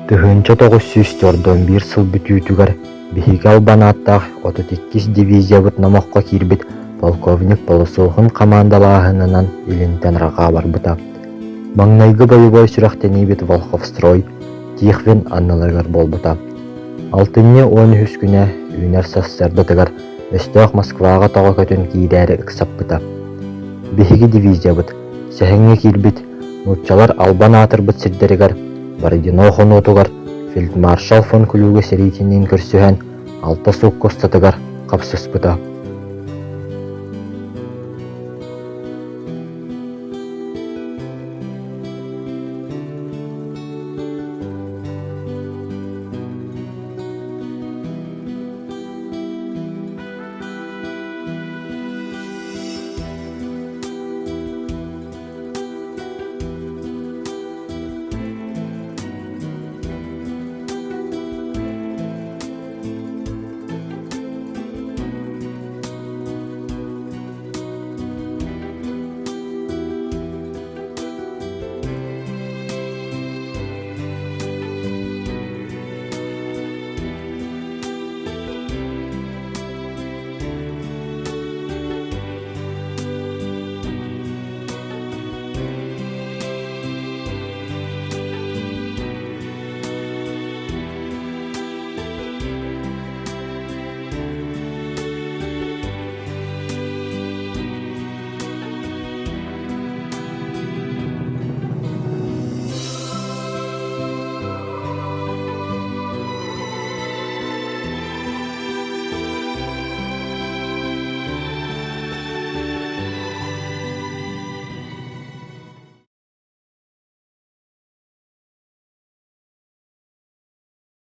Тыһынча 941 сыл бүтүүтүгэр биһиги албанааттаах 38 дивизиябыт намахха киирбит полковник Полосухун командалааһынынан илинтен раҕаа барбыта. Маҥнайгы боевой сүрэхтэнийбит Волховстрой Тихвин анналарыгар болбута. Алтынне 13 күнэ үүнэр сассардатыгар өстөөх Москваға тоҕо көтүн киирээри ыксаппыта. Биһиги дивизиябыт сэһэҥҥэ киирбит нууччалар албанаатырбыт сирдэригэр Бородино хонуутугар фельдмаршал фон Клюге сериитинин көрсүһэн алта сууккустатыгар капсыспыта.